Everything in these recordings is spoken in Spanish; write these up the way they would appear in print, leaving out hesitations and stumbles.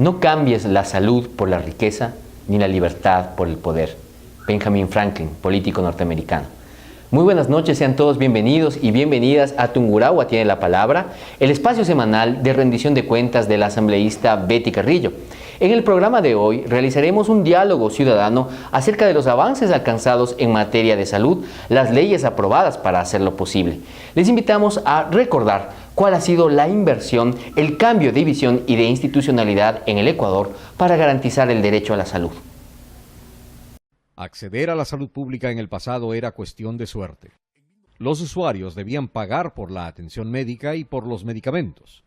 No cambies la salud por la riqueza, ni la libertad por el poder. Benjamin Franklin, político norteamericano. Muy buenas noches, sean todos bienvenidos y bienvenidas a Tungurahua tiene la palabra, el espacio semanal de rendición de cuentas de la asambleísta Betty Carrillo. En el programa de hoy realizaremos un diálogo ciudadano acerca de los avances alcanzados en materia de salud, las leyes aprobadas para hacerlo posible. Les invitamos a recordar cuál ha sido la inversión, el cambio de visión y de institucionalidad en el Ecuador para garantizar el derecho a la salud. Acceder a la salud pública en el pasado era cuestión de suerte. Los usuarios debían pagar por la atención médica y por los medicamentos.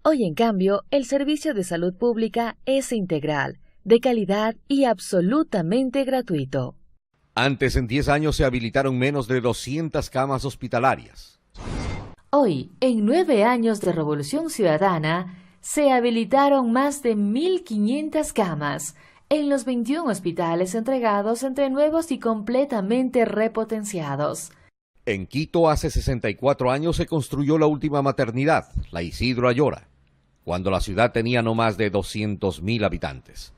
Hoy, en cambio, el servicio de salud pública es integral, de calidad y absolutamente gratuito. Antes, en 10 años, se habilitaron menos de 200 camas hospitalarias. Hoy, en 9 años de Revolución Ciudadana, se habilitaron más de 1.500 camas en los 21 hospitales entregados entre nuevos y completamente repotenciados. En Quito, hace 64 años, se construyó la última maternidad, la Isidro Ayora, cuando la ciudad tenía no más de 200.000 habitantes.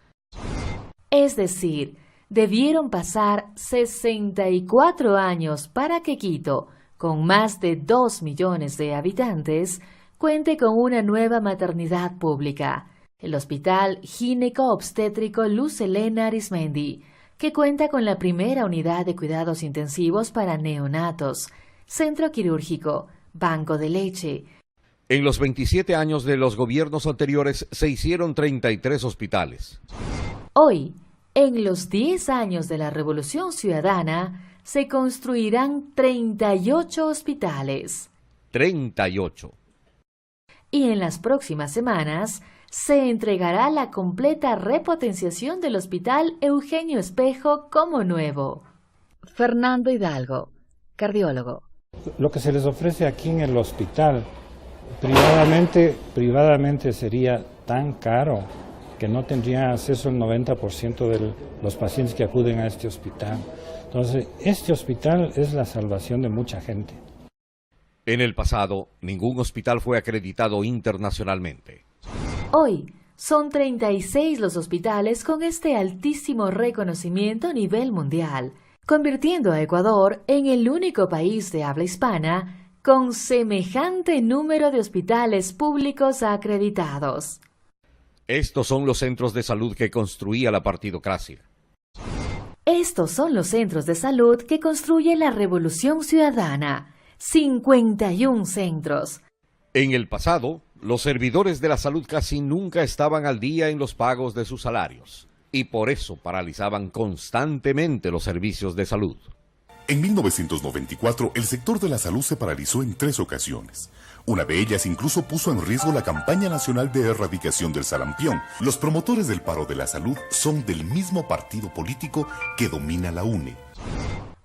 Es decir, debieron pasar 64 años para que Quito, con más de 2 millones de habitantes, cuente con una nueva maternidad pública, el Hospital Gineco-Obstétrico Luz Helena Arismendi, que cuenta con la primera unidad de cuidados intensivos para neonatos, centro quirúrgico, banco de leche. En los 27 años de los gobiernos anteriores se hicieron 33 hospitales. Hoy, en los 10 años de la Revolución Ciudadana, se construirán 38 hospitales. 38. Y en las próximas semanas se entregará la completa repotenciación del Hospital Eugenio Espejo como nuevo. Fernando Hidalgo, cardiólogo. Lo que se les ofrece aquí en el hospital, privadamente sería tan caro que no tendría acceso el 90% de los pacientes que acuden a este hospital. Entonces, este hospital es la salvación de mucha gente. En el pasado, ningún hospital fue acreditado internacionalmente. Hoy, son 36 los hospitales con este altísimo reconocimiento a nivel mundial, convirtiendo a Ecuador en el único país de habla hispana con semejante número de hospitales públicos acreditados. Estos son los centros de salud que construía la partidocracia. Estos son los centros de salud que construye la Revolución Ciudadana. 51 centros. En el pasado, los servidores de la salud casi nunca estaban al día en los pagos de sus salarios, y por eso paralizaban constantemente los servicios de salud. En 1994, el sector de la salud se paralizó en 3 ocasiones. Una de ellas incluso puso en riesgo la campaña nacional de erradicación del sarampión. Los promotores del paro de la salud son del mismo partido político que domina la UNE.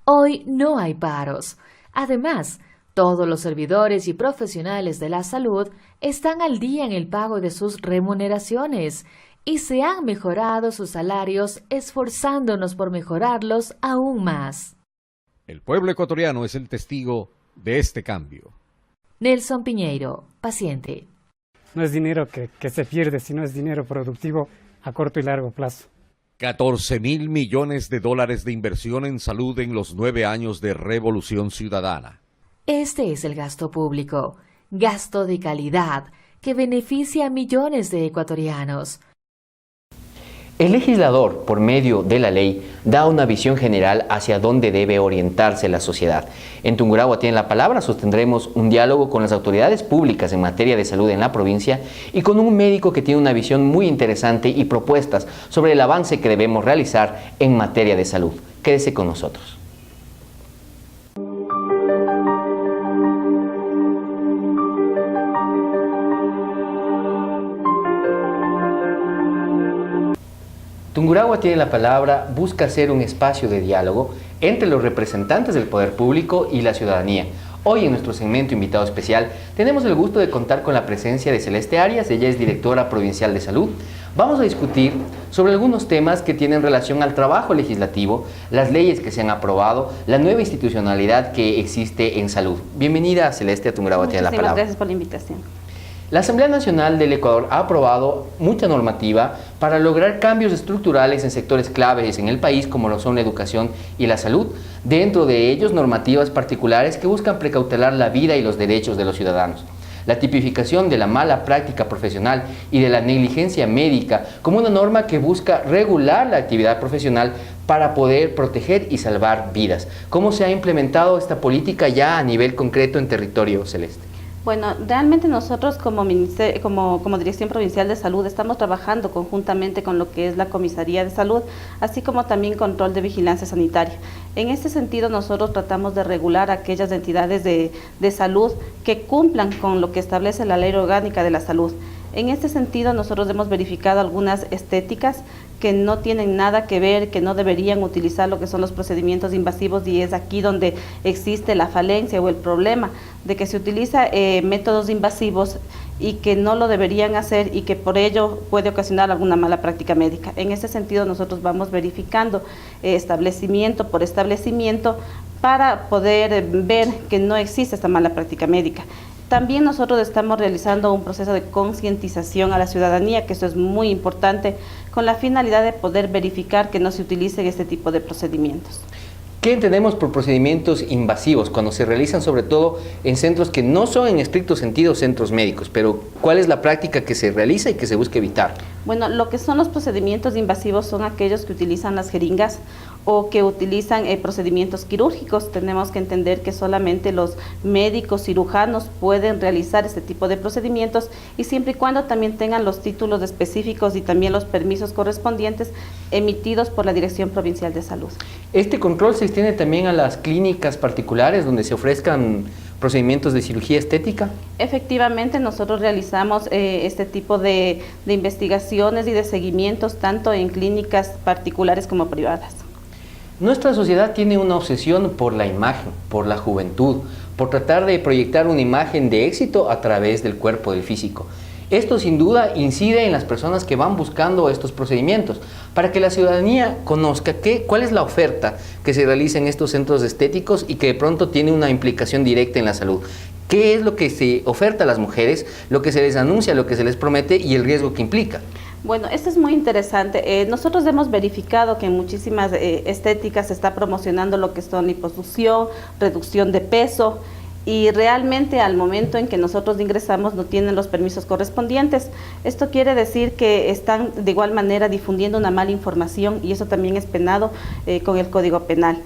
Hoy no hay paros. Además, todos los servidores y profesionales de la salud están al día en el pago de sus remuneraciones y se han mejorado sus salarios esforzándonos por mejorarlos aún más. El pueblo ecuatoriano es el testigo de este cambio. Nelson Piñeiro, paciente. No es dinero que se pierde, sino es dinero productivo a corto y largo plazo. 14.000 millones de dólares de inversión en salud en los 9 años de Revolución Ciudadana. Este es el gasto público, gasto de calidad, que beneficia a millones de ecuatorianos. El legislador, por medio de la ley, da una visión general hacia dónde debe orientarse la sociedad. En Tungurahua tiene la palabra, sostendremos un diálogo con las autoridades públicas en materia de salud en la provincia y con un médico que tiene una visión muy interesante y propuestas sobre el avance que debemos realizar en materia de salud. Quédese con nosotros. Tungurahua tiene la palabra, busca ser un espacio de diálogo entre los representantes del poder público y la ciudadanía. Hoy en nuestro segmento invitado especial tenemos el gusto de contar con la presencia de Celeste Arias, ella es directora provincial de salud. Vamos a discutir sobre algunos temas que tienen relación al trabajo legislativo, las leyes que se han aprobado, la nueva institucionalidad que existe en salud. Bienvenida Celeste a Tungurahua tiene la palabra. Muchísimas gracias por la invitación. La Asamblea Nacional del Ecuador ha aprobado mucha normativa para lograr cambios estructurales en sectores claves en el país, como lo son la educación y la salud. Dentro de ellos, normativas particulares que buscan precautelar la vida y los derechos de los ciudadanos. La tipificación de la mala práctica profesional y de la negligencia médica como una norma que busca regular la actividad profesional para poder proteger y salvar vidas. ¿Cómo se ha implementado esta política ya a nivel concreto en territorio celeste? Bueno, realmente nosotros como Dirección Provincial de Salud estamos trabajando conjuntamente con lo que es la Comisaría de Salud, así como también control de vigilancia sanitaria. En este sentido, nosotros tratamos de regular aquellas entidades de salud que cumplan con lo que establece la Ley Orgánica de la Salud. En este sentido, nosotros hemos verificado algunas estéticas que no tienen nada que ver, que no deberían utilizar lo que son los procedimientos invasivos, y es aquí donde existe la falencia o el problema de que se utiliza métodos invasivos y que no lo deberían hacer y que por ello puede ocasionar alguna mala práctica médica. En ese sentido, nosotros vamos verificando establecimiento por establecimiento para poder ver que no existe esta mala práctica médica. También nosotros estamos realizando un proceso de concientización a la ciudadanía, que eso es muy importante, con la finalidad de poder verificar que no se utilicen este tipo de procedimientos. ¿Qué entendemos por procedimientos invasivos cuando se realizan sobre todo en centros que no son en estricto sentido centros médicos? Pero ¿cuál es la práctica que se realiza y que se busca evitar? Bueno, lo que son los procedimientos invasivos son aquellos que utilizan las jeringas o que utilizan procedimientos quirúrgicos. Tenemos que entender que solamente los médicos cirujanos pueden realizar este tipo de procedimientos, y siempre y cuando también tengan los títulos específicos y también los permisos correspondientes emitidos por la Dirección Provincial de Salud. ¿Este control se extiende también a las clínicas particulares donde se ofrezcan procedimientos de cirugía estética? Efectivamente, nosotros realizamos este tipo de investigaciones y de seguimientos tanto en clínicas particulares como privadas. Nuestra sociedad tiene una obsesión por la imagen, por la juventud, por tratar de proyectar una imagen de éxito a través del cuerpo, del físico. Esto sin duda incide en las personas que van buscando estos procedimientos, para que la ciudadanía conozca cuál es la oferta que se realiza en estos centros estéticos y que de pronto tiene una implicación directa en la salud. ¿Qué es lo que se oferta a las mujeres, lo que se les anuncia, lo que se les promete y el riesgo que implica? Bueno, esto es muy interesante. Nosotros hemos verificado que en muchísimas estéticas se está promocionando lo que son liposucción, reducción de peso, y realmente al momento en que nosotros ingresamos no tienen los permisos correspondientes. Esto quiere decir que están de igual manera difundiendo una mala información, y eso también es penado con el Código Penal.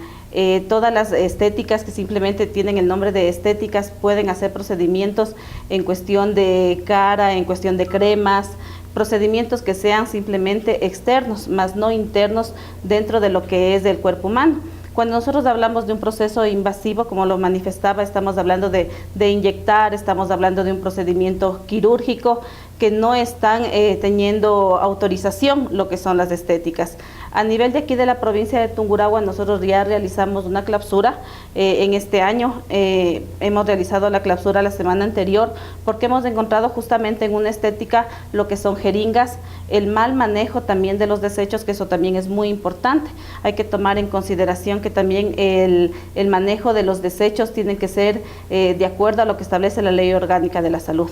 Todas las estéticas que simplemente tienen el nombre de estéticas pueden hacer procedimientos en cuestión de cara, en cuestión de cremas, procedimientos que sean simplemente externos, más no internos dentro de lo que es del cuerpo humano. Cuando nosotros hablamos de un proceso invasivo, como lo manifestaba, estamos hablando de inyectar, estamos hablando de un procedimiento quirúrgico que no están teniendo autorización, lo que son las estéticas. A nivel de aquí de la provincia de Tungurahua, nosotros ya realizamos una clausura en este año. Hemos realizado la clausura la semana anterior porque hemos encontrado justamente en una estética lo que son jeringas, el mal manejo también de los desechos, que eso también es muy importante. Hay que tomar en consideración que también el manejo de los desechos tiene que ser de acuerdo a lo que establece la Ley Orgánica de la Salud.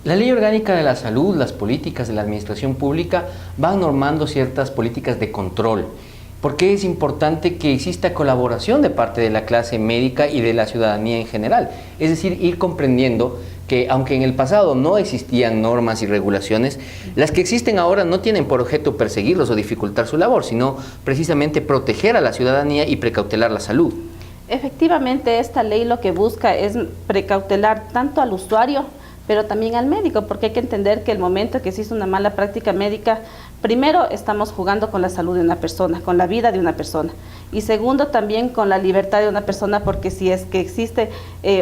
La Ley Orgánica de la Salud, las políticas de la administración pública van normando ciertas políticas de control. ¿Por qué es importante que exista colaboración de parte de la clase médica y de la ciudadanía en general? Es decir, ir comprendiendo que aunque en el pasado no existían normas y regulaciones, las que existen ahora no tienen por objeto perseguirlos o dificultar su labor, sino precisamente proteger a la ciudadanía y precautelar la salud. Efectivamente, esta ley lo que busca es precautelar tanto al usuario, pero también al médico, porque hay que entender que el momento que existe una mala práctica médica, primero estamos jugando con la salud de una persona, con la vida de una persona, y segundo también con la libertad de una persona, porque si es que existe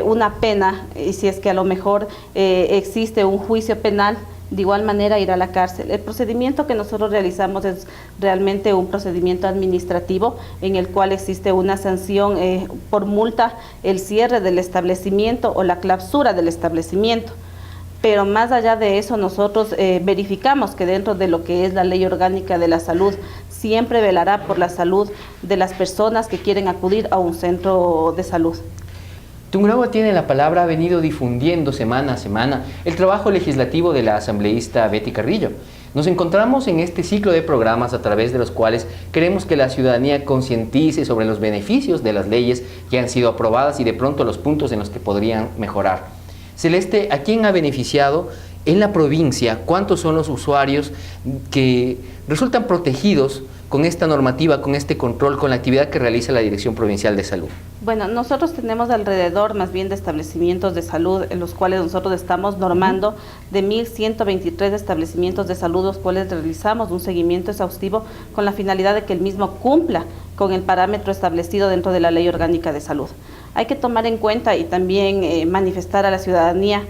una pena y si es que a lo mejor existe un juicio penal, de igual manera ir a la cárcel. El procedimiento que nosotros realizamos es realmente un procedimiento administrativo en el cual existe una sanción por multa, el cierre del establecimiento o la clausura del establecimiento. Pero más allá de eso, nosotros verificamos que dentro de lo que es la Ley Orgánica de la Salud, siempre velará por la salud de las personas que quieren acudir a un centro de salud. Tungurahua tiene la palabra ha venido difundiendo semana a semana el trabajo legislativo de la asambleísta Betty Carrillo. Nos encontramos en este ciclo de programas a través de los cuales queremos que la ciudadanía concientice sobre los beneficios de las leyes que han sido aprobadas y de pronto los puntos en los que podrían mejorar. Celeste, ¿a quién ha beneficiado en la provincia? ¿Cuántos son los usuarios que resultan protegidos con esta normativa, con este control, con la actividad que realiza la Dirección Provincial de Salud? Bueno, nosotros tenemos alrededor más bien de establecimientos de salud en los cuales nosotros estamos normando de 1.123 establecimientos de salud, los cuales realizamos un seguimiento exhaustivo con la finalidad de que el mismo cumpla con el parámetro establecido dentro de la Ley Orgánica de Salud. Hay que tomar en cuenta y también manifestar a la ciudadanía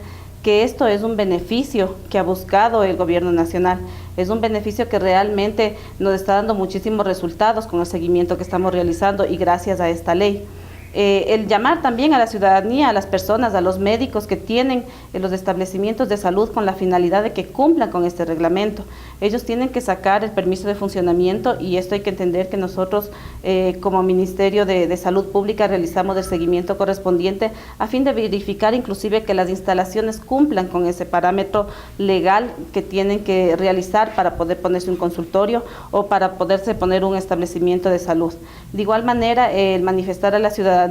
que esto es un beneficio que ha buscado el gobierno nacional, es un beneficio que realmente nos está dando muchísimos resultados con el seguimiento que estamos realizando y gracias a esta ley. El llamar también a la ciudadanía, a las personas, a los médicos que tienen los establecimientos de salud con la finalidad de que cumplan con este reglamento. Ellos tienen que sacar el permiso de funcionamiento y esto hay que entender que nosotros como Ministerio de Salud Pública realizamos el seguimiento correspondiente a fin de verificar inclusive que las instalaciones cumplan con ese parámetro legal que tienen que realizar para poder ponerse un consultorio o para poderse poner un establecimiento de salud. De igual manera, el manifestar a la ciudadanía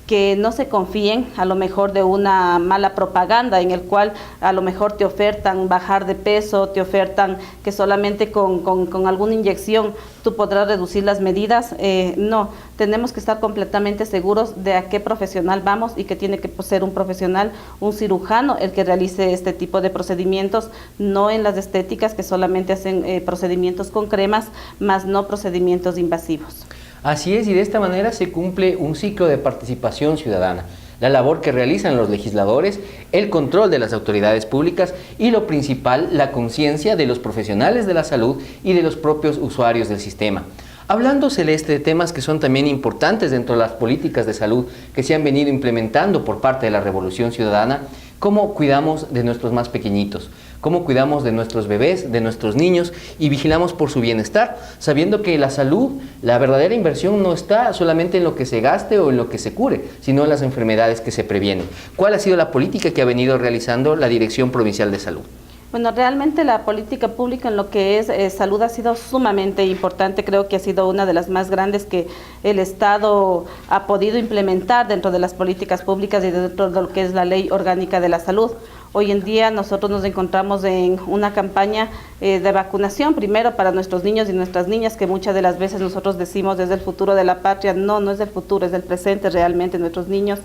que no se confíen a lo mejor de una mala propaganda en el cual a lo mejor te ofertan bajar de peso, te ofertan que solamente con alguna inyección tú podrás reducir las medidas. No, tenemos que estar completamente seguros de a qué profesional vamos y que tiene que ser un profesional, un cirujano el que realice este tipo de procedimientos, no en las estéticas que solamente hacen procedimientos con cremas, más no procedimientos invasivos. Así es, y de esta manera se cumple un ciclo de participación ciudadana, la labor que realizan los legisladores, el control de las autoridades públicas y lo principal, la conciencia de los profesionales de la salud y de los propios usuarios del sistema. Hablando, Celeste, de temas que son también importantes dentro de las políticas de salud que se han venido implementando por parte de la Revolución Ciudadana, ¿cómo cuidamos de nuestros más pequeñitos? ¿Cómo cuidamos de nuestros bebés, de nuestros niños y vigilamos por su bienestar? Sabiendo que la salud, la verdadera inversión no está solamente en lo que se gaste o en lo que se cure, sino en las enfermedades que se previenen. ¿Cuál ha sido la política que ha venido realizando la Dirección Provincial de Salud? Bueno, realmente la política pública en lo que es salud ha sido sumamente importante, creo que ha sido una de las más grandes que el Estado ha podido implementar dentro de las políticas públicas y dentro de lo que es la Ley Orgánica de la Salud. Hoy en día nosotros nos encontramos en una campaña de vacunación, primero para nuestros niños y nuestras niñas, que muchas de las veces nosotros decimos desde el futuro de la patria, no es del futuro, es del presente realmente nuestros niños.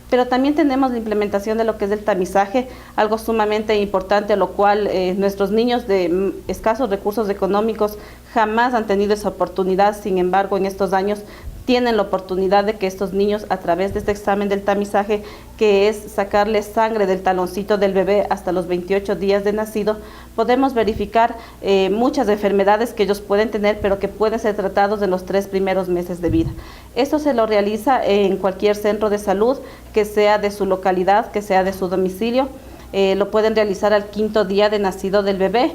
Pero también tenemos la implementación de lo que es el tamizaje, algo sumamente importante, a lo cual nuestros niños de escasos recursos económicos jamás han tenido esa oportunidad. Sin embargo, en estos años tienen la oportunidad de que estos niños, a través de este examen del tamizaje, que es sacarle sangre del taloncito del bebé hasta los 28 días de nacido, podemos verificar muchas enfermedades que ellos pueden tener, pero que pueden ser tratados en los 3 primeros meses de vida. Esto se lo realiza en cualquier centro de salud, que sea de su localidad, que sea de su domicilio. Lo pueden realizar al 5º día de nacido del bebé.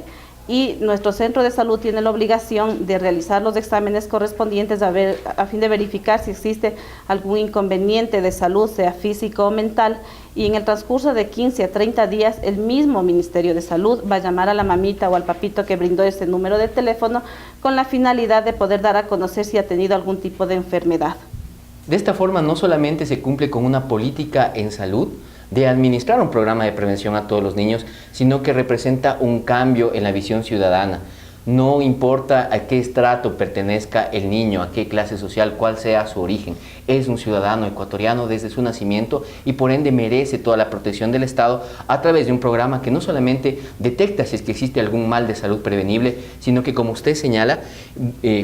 Y nuestro centro de salud tiene la obligación de realizar los exámenes correspondientes a fin de verificar si existe algún inconveniente de salud, sea físico o mental, y en el transcurso de 15 a 30 días el mismo Ministerio de Salud va a llamar a la mamita o al papito que brindó ese número de teléfono con la finalidad de poder dar a conocer si ha tenido algún tipo de enfermedad. De esta forma no solamente se cumple con una política en salud, de administrar un programa de prevención a todos los niños, sino que representa un cambio en la visión ciudadana. No importa a qué estrato pertenezca el niño, a qué clase social, cuál sea su origen. Es un ciudadano ecuatoriano desde su nacimiento y por ende merece toda la protección del Estado a través de un programa que no solamente detecta si es que existe algún mal de salud prevenible, sino que, como usted señala,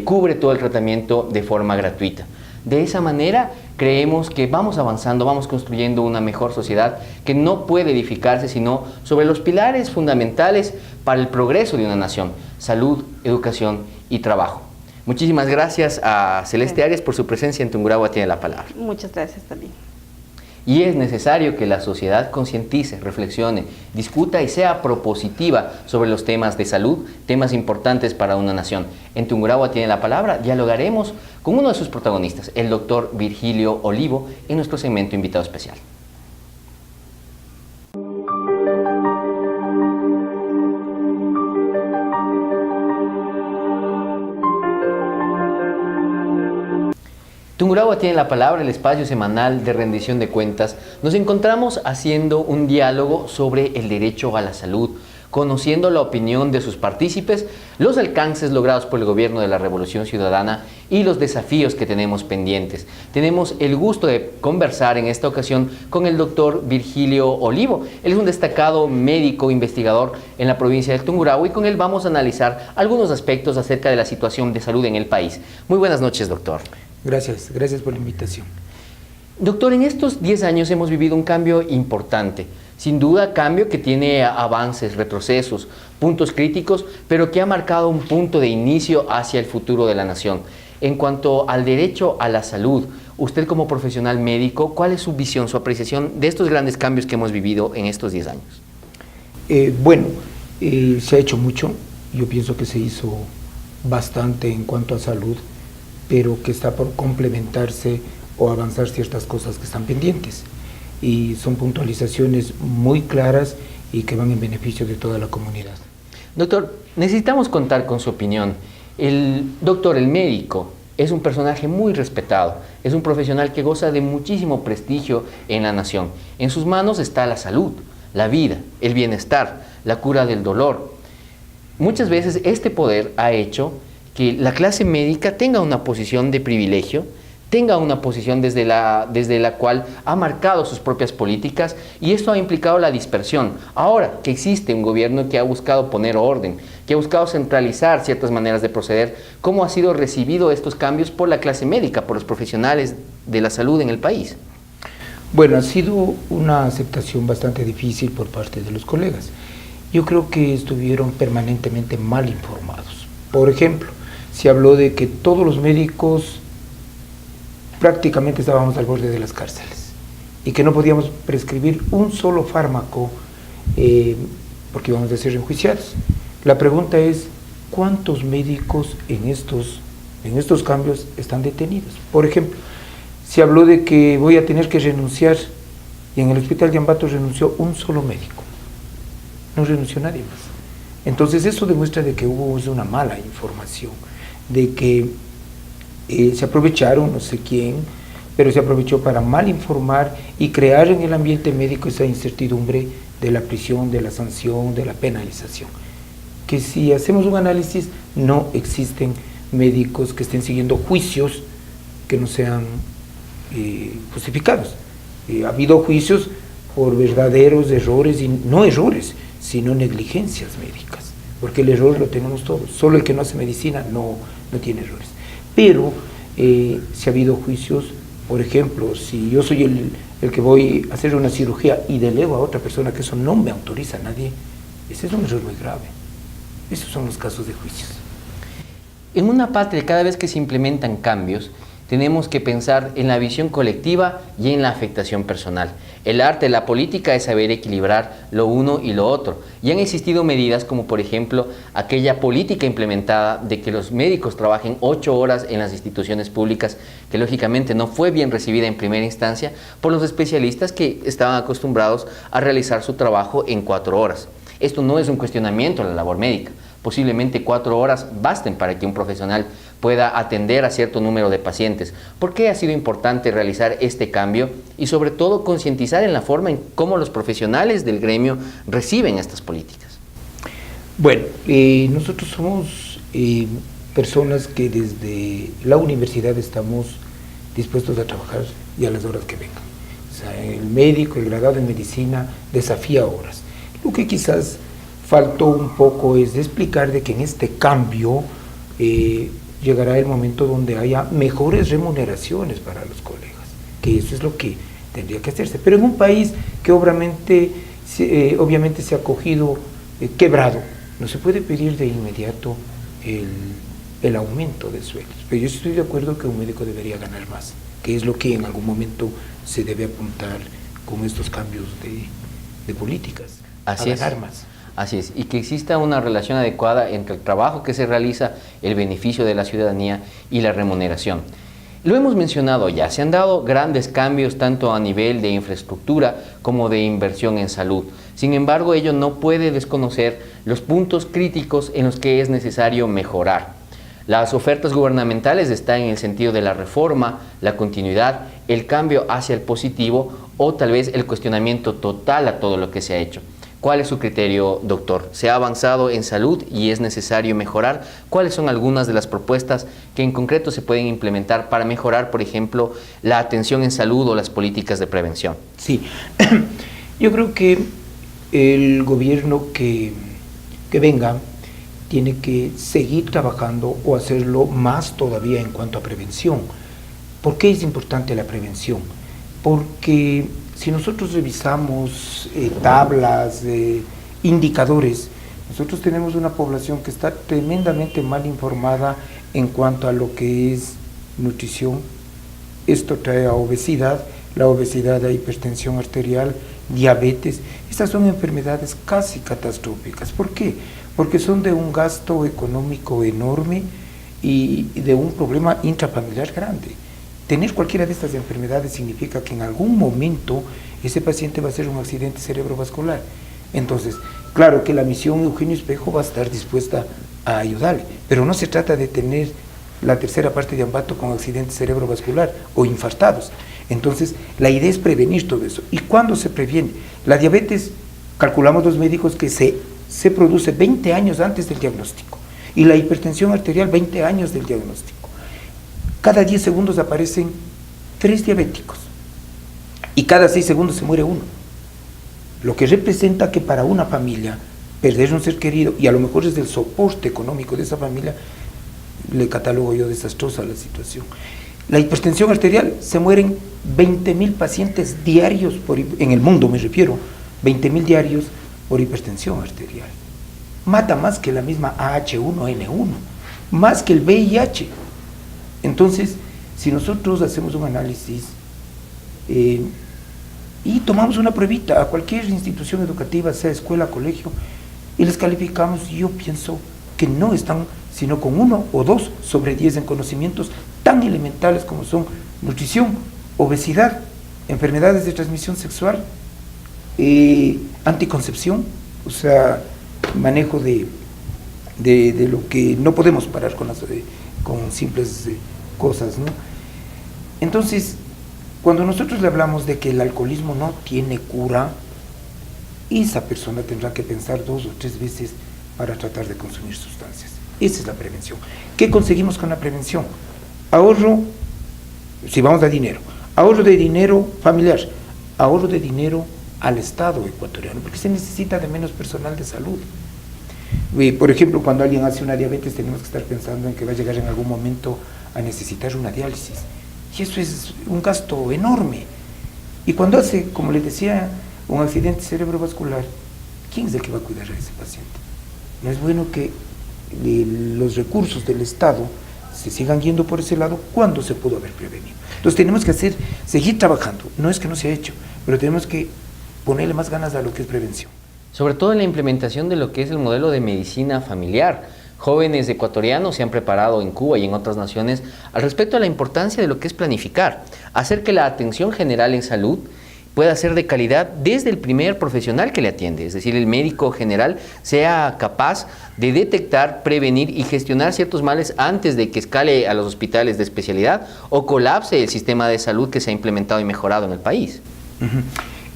cubre todo el tratamiento de forma gratuita. De esa manera creemos que vamos avanzando, vamos construyendo una mejor sociedad que no puede edificarse sino sobre los pilares fundamentales para el progreso de una nación: salud, educación y trabajo. Muchísimas gracias a Celeste Arias por su presencia en Tungurahua Tiene la Palabra. Muchas gracias también. y es necesario que la sociedad concientice, reflexione, discuta y sea propositiva sobre los temas de salud, temas importantes para una nación. En Tungurahua tiene la palabra, dialogaremos con uno de sus protagonistas, el doctor Virgilio Olivo, en nuestro segmento invitado especial. Tungurahua tiene la palabra, el espacio semanal de rendición de cuentas. Nos encontramos haciendo un diálogo sobre el derecho a la salud, conociendo la opinión de sus partícipes, los alcances logrados por el gobierno de la Revolución Ciudadana y los desafíos que tenemos pendientes. Tenemos el gusto de conversar en esta ocasión con el doctor Virgilio Olivo. Él es un destacado médico investigador en la provincia del Tungurahua y con él vamos a analizar algunos aspectos acerca de la situación de salud en el país. Muy buenas noches, doctor. Gracias por la invitación. Doctor, en estos 10 años hemos vivido un cambio importante. Sin duda, cambio que tiene avances, retrocesos, puntos críticos, pero que ha marcado un punto de inicio hacia el futuro de la nación. En cuanto al derecho a la salud, usted como profesional médico, ¿cuál es su visión, su apreciación de estos grandes cambios que hemos vivido en estos 10 años? Se ha hecho mucho. Yo pienso que se hizo bastante en cuanto a salud, pero que está por complementarse o avanzar ciertas cosas que están pendientes. Y son puntualizaciones muy claras y que van en beneficio de toda la comunidad. Doctor, necesitamos contar con su opinión. El doctor, el médico, es un personaje muy respetado, es un profesional que goza de muchísimo prestigio en la nación. En sus manos está la salud, la vida, el bienestar, la cura del dolor. Muchas veces este poder ha hecho que la clase médica tenga una posición de privilegio, tenga una posición desde la cual ha marcado sus propias políticas, y esto ha implicado la dispersión. Ahora que existe un gobierno que ha buscado poner orden, que ha buscado centralizar ciertas maneras de proceder, ¿cómo ha sido recibido estos cambios por la clase médica, por los profesionales de la salud en el país? Bueno, ha sido una aceptación bastante difícil por parte de los colegas. Yo creo que estuvieron permanentemente mal informados. Por ejemplo, se habló de que todos los médicos prácticamente estábamos al borde de las cárceles y que no podíamos prescribir un solo fármaco porque íbamos a ser enjuiciados. La pregunta es, ¿cuántos médicos en estos cambios están detenidos? Por ejemplo, se habló de que voy a tener que renunciar, y en el hospital de Ambato renunció un solo médico, no renunció nadie más. Entonces eso demuestra de que hubo una mala información, de que se aprovecharon, no sé quién, pero se aprovechó para mal informar y crear en el ambiente médico esa incertidumbre de la prisión, de la sanción, de la penalización. Que si hacemos un análisis, no existen médicos que estén siguiendo juicios que no sean justificados. Ha habido juicios por verdaderos errores, y no errores, sino negligencias médicas, porque el error lo tenemos todos, solo el que no hace medicina no tiene errores. Pero si ha habido juicios, por ejemplo, si yo soy el que voy a hacer una cirugía y delego a otra persona que eso no me autoriza a nadie, ese es un error muy grave. Esos son los casos de juicios. En una patria, cada vez que se implementan cambios, tenemos que pensar en la visión colectiva y en la afectación personal. El arte de la política es saber equilibrar lo uno y lo otro. Y han existido medidas como, por ejemplo, aquella política implementada de que los médicos trabajen 8 horas en las instituciones públicas, que lógicamente no fue bien recibida en primera instancia por los especialistas que estaban acostumbrados a realizar su trabajo en 4 horas. Esto no es un cuestionamiento a la labor médica. Posiblemente 4 horas basten para que un profesional pueda atender a cierto número de pacientes. ¿Por qué ha sido importante realizar este cambio y sobre todo concientizar en la forma en cómo los profesionales del gremio reciben estas políticas? Bueno, nosotros somos personas que desde la universidad estamos dispuestos a trabajar y a las horas que vengan. O sea, el médico, el graduado en medicina desafía horas. Lo que quizás faltó un poco es de explicar de que en este cambio llegará el momento donde haya mejores remuneraciones para los colegas, que eso es lo que tendría que hacerse. Pero en un país que obviamente se ha cogido quebrado, no se puede pedir de inmediato el aumento de sueldos. Pero yo estoy de acuerdo que un médico debería ganar más que es lo que en algún momento se debe apuntar con estos cambios de políticas, Así a es. ganar más. Así es, y que exista una relación adecuada entre el trabajo que se realiza, el beneficio de la ciudadanía y la remuneración. Lo hemos mencionado ya, se han dado grandes cambios tanto a nivel de infraestructura como de inversión en salud. Sin embargo, ello no puede desconocer los puntos críticos en los que es necesario mejorar. Las ofertas gubernamentales están en el sentido de la reforma, la continuidad, el cambio hacia el positivo o tal vez el cuestionamiento total a todo lo que se ha hecho. ¿Cuál es su criterio, doctor? ¿Se ha avanzado en salud y es necesario mejorar? ¿Cuáles son algunas de las propuestas que en concreto se pueden implementar para mejorar, por ejemplo, la atención en salud o las políticas de prevención? Sí, yo creo que el gobierno que venga tiene que seguir trabajando o hacerlo más todavía en cuanto a prevención. ¿Por qué es importante la prevención? Porque si nosotros revisamos tablas, indicadores, nosotros tenemos una población que está tremendamente mal informada en cuanto a lo que es nutrición. Esto trae a obesidad, la obesidad a hipertensión arterial, diabetes. Estas son enfermedades casi catastróficas. ¿Por qué? Porque son de un gasto económico enorme y de un problema intrafamiliar grande. Tener cualquiera de estas enfermedades significa que en algún momento ese paciente va a hacer un accidente cerebrovascular. Entonces, claro que la misión Eugenio Espejo va a estar dispuesta a ayudarle, pero no se trata de tener la tercera parte de Ambato con accidente cerebrovascular o infartados. Entonces, la idea es prevenir todo eso. ¿Y cuándo se previene? La diabetes, calculamos los médicos que se produce 20 años antes del diagnóstico, y la hipertensión arterial 20 años del diagnóstico. Cada 10 segundos aparecen 3 diabéticos y cada 6 segundos se muere uno. Lo que representa que para una familia perder un ser querido, y a lo mejor es del soporte económico de esa familia, le catalogo yo desastrosa la situación. La hipertensión arterial, se mueren 20.000 pacientes diarios, en el mundo me refiero, 20.000 diarios por hipertensión arterial. Mata más que la misma AH1N1, más que el VIH. Entonces, si nosotros hacemos un análisis y tomamos una pruebita a cualquier institución educativa, sea escuela, colegio, y les calificamos, yo pienso que no están sino con 1 o 2 sobre 10 en conocimientos tan elementales como son nutrición, obesidad, enfermedades de transmisión sexual, anticoncepción, o sea, manejo de lo que no podemos parar con simples cosas, ¿no? Entonces, cuando nosotros le hablamos de que el alcoholismo no tiene cura, esa persona tendrá que pensar 2 o 3 veces para tratar de consumir sustancias. Esa es la prevención. ¿Qué conseguimos con la prevención? Ahorro, si vamos a dinero, ahorro de dinero familiar, ahorro de dinero al Estado ecuatoriano, porque se necesita de menos personal de salud. Por ejemplo, cuando alguien hace una diabetes, tenemos que estar pensando en que va a llegar en algún momento a necesitar una diálisis, y eso es un gasto enorme. Y cuando hace, como les decía, un accidente cerebrovascular, ¿quién es el que va a cuidar a ese paciente? No es bueno que los recursos del Estado se sigan yendo por ese lado cuando se pudo haber prevenido. Entonces tenemos que seguir trabajando, no es que no se ha hecho, pero tenemos que ponerle más ganas a lo que es prevención. Sobre todo en la implementación de lo que es el modelo de medicina familiar. Jóvenes ecuatorianos se han preparado en Cuba y en otras naciones al respecto a la importancia de lo que es planificar, hacer que la atención general en salud pueda ser de calidad desde el primer profesional que le atiende, es decir, el médico general sea capaz de detectar, prevenir y gestionar ciertos males antes de que escale a los hospitales de especialidad o colapse el sistema de salud que se ha implementado y mejorado en el país.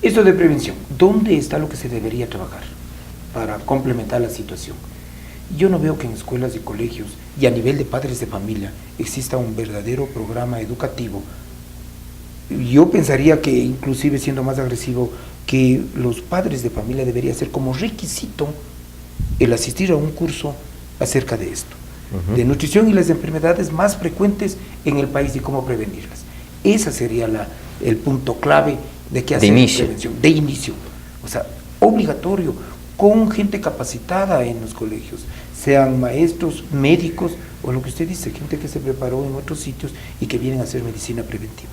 Esto de prevención, ¿dónde está lo que se debería trabajar para complementar la situación? Yo no veo que en escuelas y colegios y a nivel de padres de familia exista un verdadero programa educativo. Yo pensaría que, inclusive siendo más agresivo, que los padres de familia debería ser como requisito el asistir a un curso acerca de esto, de nutrición y las enfermedades más frecuentes en el país y cómo prevenirlas. Ese sería el punto clave de qué hacer prevención, de inicio. O sea, obligatorio, con gente capacitada en los colegios, sean maestros, médicos, o lo que usted dice, gente que se preparó en otros sitios y que vienen a hacer medicina preventiva.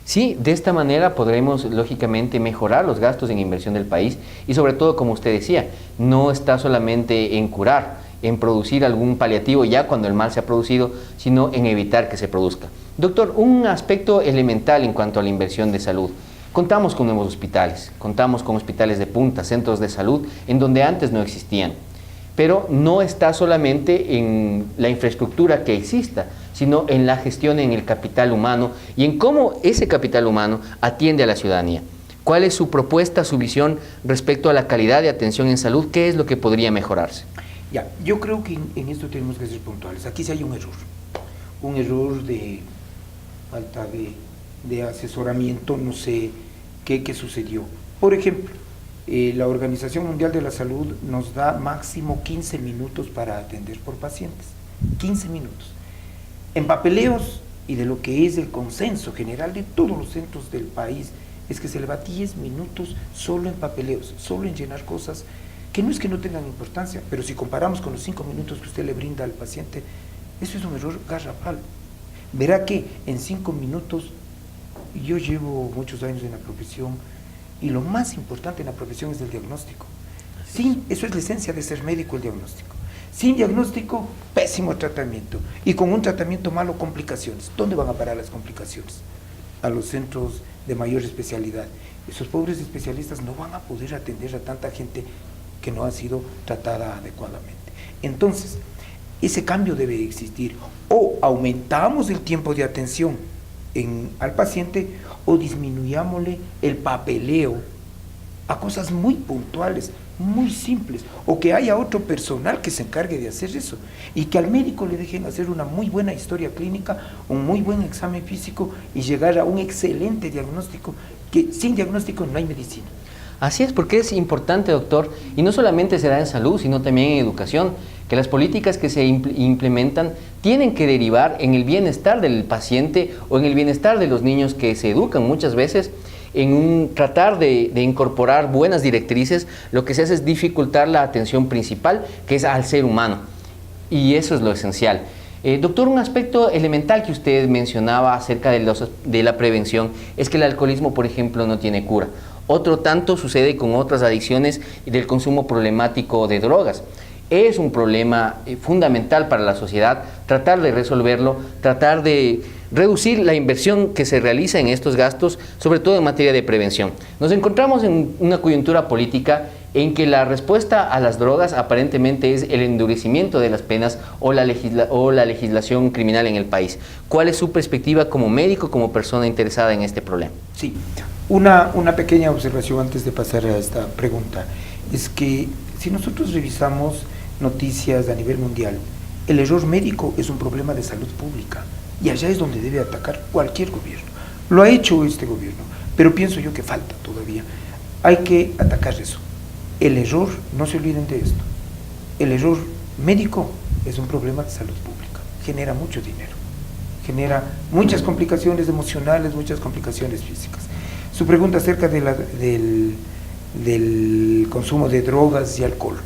Sí, de esta manera podremos lógicamente mejorar los gastos en inversión del país y sobre todo, como usted decía, no está solamente en curar, en producir algún paliativo ya cuando el mal se ha producido, sino en evitar que se produzca. Doctor, un aspecto elemental en cuanto a la inversión de salud. Contamos con nuevos hospitales, contamos con hospitales de punta, centros de salud, en donde antes no existían. Pero no está solamente en la infraestructura que exista, sino en la gestión, en el capital humano y en cómo ese capital humano atiende a la ciudadanía. ¿Cuál es su propuesta, su visión respecto a la calidad de atención en salud? ¿Qué es lo que podría mejorarse? Ya, yo creo que en esto tenemos que ser puntuales. Aquí sí hay un error de falta de asesoramiento, no sé qué sucedió. Por ejemplo, la Organización Mundial de la Salud nos da máximo 15 minutos para atender por pacientes, 15 minutos. En papeleos y de lo que es el consenso general de todos los centros del país, es que se le va 10 minutos solo en papeleos, solo en llenar cosas que no es que no tengan importancia, pero si comparamos con los 5 minutos que usted le brinda al paciente, eso es un error garrafal. Verá que en 5 minutos, yo llevo muchos años en la profesión, y lo más importante en la profesión es el diagnóstico. Eso es la esencia de ser médico, el diagnóstico. Sin diagnóstico, pésimo tratamiento. Y con un tratamiento malo, complicaciones. ¿Dónde van a parar las complicaciones? A los centros de mayor especialidad. Esos pobres especialistas no van a poder atender a tanta gente que no ha sido tratada adecuadamente. Entonces, ese cambio debe existir. O aumentamos el tiempo de atención al paciente o disminuyámosle el papeleo a cosas muy puntuales, muy simples, o que haya otro personal que se encargue de hacer eso, y que al médico le dejen hacer una muy buena historia clínica, un muy buen examen físico y llegar a un excelente diagnóstico, que sin diagnóstico no hay medicina. Así es, porque es importante, doctor, y no solamente se da en salud, sino también en educación, que las políticas que se implementan tienen que derivar en el bienestar del paciente o en el bienestar de los niños que se educan muchas veces. En tratar de incorporar buenas directrices, lo que se hace es dificultar la atención principal, que es al ser humano, y eso es lo esencial. Doctor, un aspecto elemental que usted mencionaba acerca de la prevención es que el alcoholismo, por ejemplo, no tiene cura. Otro tanto sucede con otras adicciones y del consumo problemático de drogas. Es un problema fundamental para la sociedad tratar de resolverlo, tratar de reducir la inversión que se realiza en estos gastos, sobre todo en materia de prevención. Nos encontramos en una coyuntura política en que la respuesta a las drogas aparentemente es el endurecimiento de las penas o la legislación criminal en el país. ¿Cuál es su perspectiva como médico, como persona interesada en este problema? Sí, una pequeña observación antes de pasar a esta pregunta, es que si nosotros revisamos noticias a nivel mundial, el error médico es un problema de salud pública y allá es donde debe atacar cualquier gobierno. Lo ha hecho este gobierno, pero pienso yo que falta todavía. Hay que atacar eso. El error, no se olviden de esto, el error médico es un problema de salud pública, genera mucho dinero, genera muchas complicaciones emocionales, muchas complicaciones físicas. Su pregunta acerca del consumo de drogas y alcohol.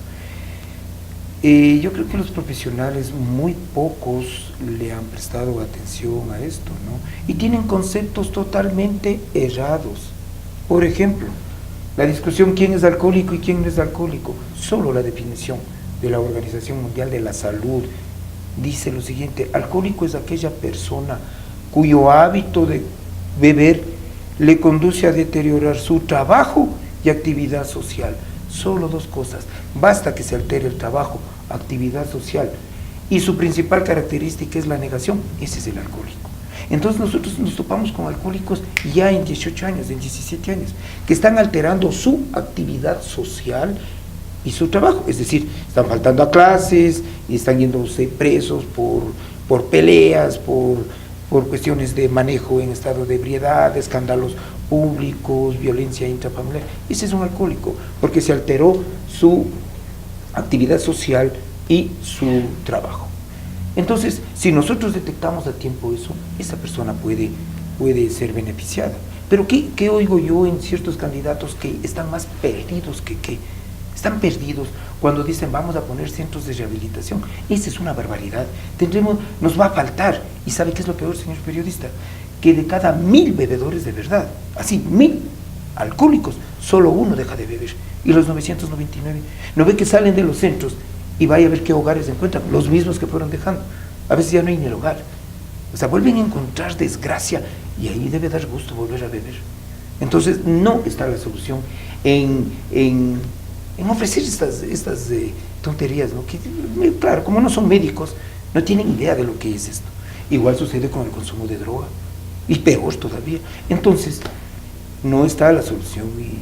Yo creo que los profesionales, muy pocos le han prestado atención a esto, ¿no? Y tienen conceptos totalmente errados. Por ejemplo, la discusión quién es alcohólico y quién no es alcohólico, solo la definición de la Organización Mundial de la Salud dice lo siguiente: alcohólico es aquella persona cuyo hábito de beber le conduce a deteriorar su trabajo y actividad social. Solo dos cosas, basta que se altere el trabajo, actividad social, y su principal característica es la negación, ese es el alcohólico. Entonces nosotros nos topamos con alcohólicos ya en 18 años, en 17 años, que están alterando su actividad social y su trabajo, es decir, están faltando a clases, y están yéndose presos por peleas, por cuestiones de manejo en estado de ebriedad, escándalos públicos, violencia intrafamiliar. Ese es un alcohólico, porque se alteró su actividad social y su trabajo. Entonces, si nosotros detectamos a tiempo eso, esa persona puede ser beneficiada. Pero ¿qué oigo yo en ciertos candidatos que están más perdidos que están perdidos cuando dicen vamos a poner centros de rehabilitación? Esa es una barbaridad. Nos va a faltar. ¿Y sabe qué es lo peor, señor periodista? que de cada 1000 bebedores de verdad, así 1000 alcohólicos, solo uno deja de beber. Y los 999, no ve que salen de los centros y vaya a ver qué hogares encuentran, los mismos que fueron dejando. A veces ya no hay ni el hogar. O sea, vuelven a encontrar desgracia y ahí debe dar gusto volver a beber. Entonces, no está la solución en ofrecer estas tonterías, ¿no? Que, claro, como no son médicos, no tienen idea de lo que es esto. Igual sucede con el consumo de droga, y peor todavía. Entonces, no está la solución. Y,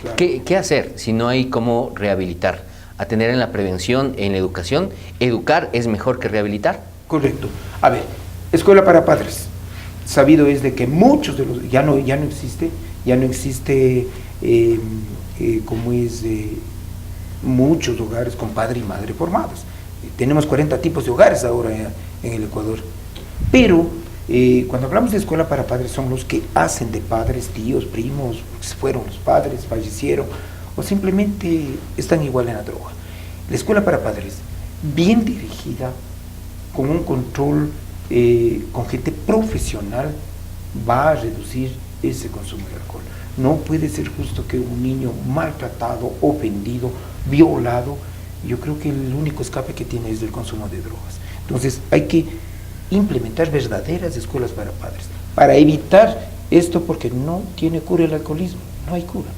claro. ¿Qué hacer si no hay cómo rehabilitar? Atener en la prevención, en la educación. ¿Educar es mejor que rehabilitar? Correcto. A ver, escuela para padres. Sabido es de que muchos de los, ya no existe como es muchos hogares con padre y madre formados. Tenemos 40 tipos de hogares ahora en el Ecuador. Pero cuando hablamos de escuela para padres son los que hacen de padres, tíos, primos, fueron los padres, fallecieron, o simplemente están igual en la droga. La escuela para padres, bien dirigida, con un control, con gente profesional, va a reducir ese consumo de alcohol. No puede ser justo que un niño maltratado, ofendido, violado, yo creo que el único escape que tiene es el consumo de drogas. Entonces hay que implementar verdaderas escuelas para padres, para evitar esto, porque no tiene cura el alcoholismo, no hay cura.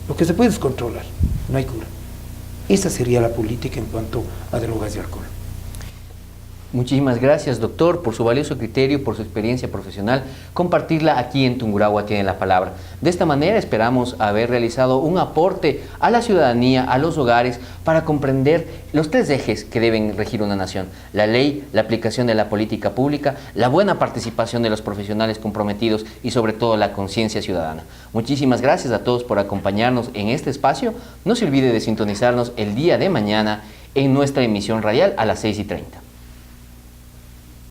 Lo que se puede es controlar, no hay cura. Esa sería la política en cuanto a drogas y alcohol. Muchísimas gracias, doctor, por su valioso criterio, por su experiencia profesional. Compartirla aquí en Tungurahua tiene la palabra. De esta manera esperamos haber realizado un aporte a la ciudadanía, a los hogares, para comprender los 3 ejes que deben regir una nación: la ley, la aplicación de la política pública, la buena participación de los profesionales comprometidos y sobre todo la conciencia ciudadana. Muchísimas gracias a todos por acompañarnos en este espacio. No se olvide de sintonizarnos el día de mañana en nuestra emisión radial a las 6:30.